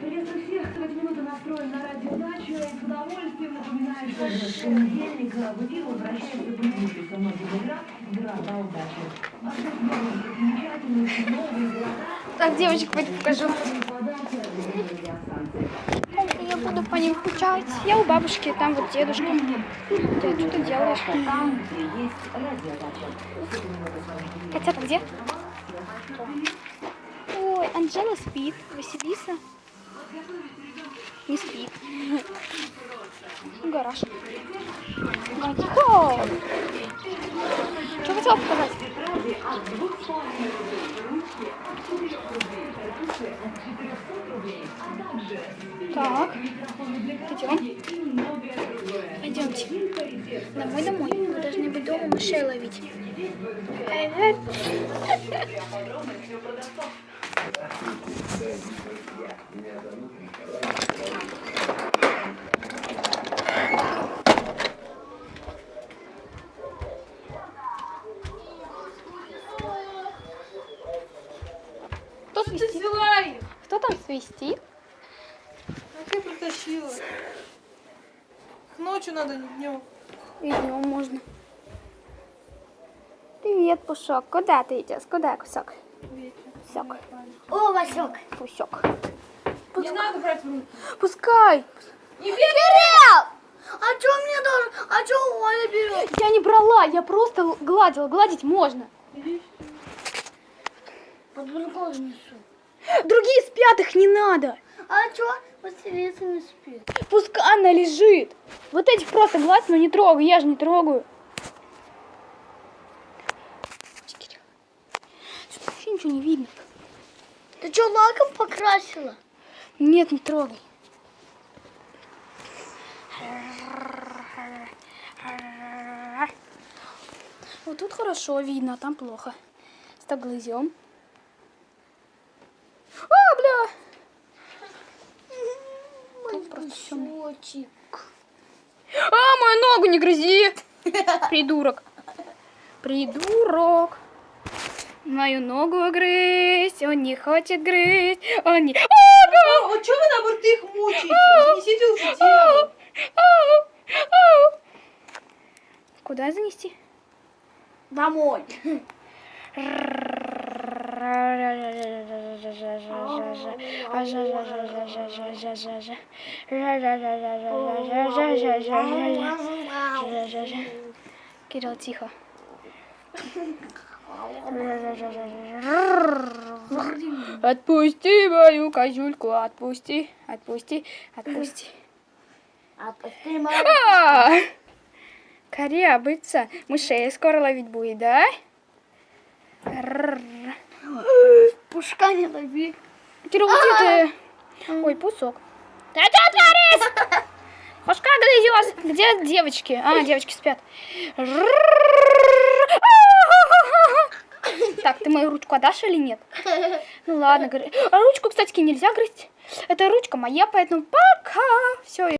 Приветствую всех, кто в эти минуты настроен на радиодачу и с удовольствием напоминаю, что с понедельника в эфир возвращается полюбившаяся многим игра «Да, удачи». Вокруг новые замечательные новые города. Так, девочек, пойду покажу. Подарки от радиостанции. Я буду по ним скучать. Я у бабушки, там вот дедушка. Ты что ты делаешь? Там, где есть радиодача. Хотя ты где? Ой, Анжела спит. Василиса не спит. Гараж. Хо! Что хотела показать? Так, идем. Пойдемте. Домой. Мы должны быть дома мышей ловить. Кто свистит? Кто там свистит? А ты притащила. Ночью надо, не днем. И днем можно. Привет, Пушок. Куда ты идешь? Куда, Кусок? Пусок. О, Васек. Пусок. Не надо брать в руки. Пускай. Не бери! Кирилл! А что мне должен? А что Оля берет? Я не брала, я просто гладила. Гладить можно. Под другой несу. Другие спят, их не надо. А что Василиса не спит? Пускай она лежит. Вот этих просто гладь, но не трогай. Я же не трогаю. Что-то вообще ничего не видно. Ты что, лаком покрасила? Нет, не трогай. Вот тут хорошо видно, а там плохо. С глазем. А, бля! Тут просто темно. Котик. А, мою ногу не грызи! Придурок. Придурок. Мою ногу грызть, он не хочет грызть, он не... А что вы наоборот их мучаете? Занесите уже дело. Куда занести? Домой. Кирилл, тихо. Отпусти мою козюльку, отпусти. А ты моя... А! Корябыца, мышей скоро ловить будет, да? Пушка не лови. Кирилл, где ты? Ой, Пусок. Ты что творишь? Пушка грызёшь. Где девочки? А, девочки спят. Так, ты мою ручку отдашь или нет? Ну ладно, говори. А ручку, кстати, нельзя грызть. Это ручка моя, поэтому пока. Все.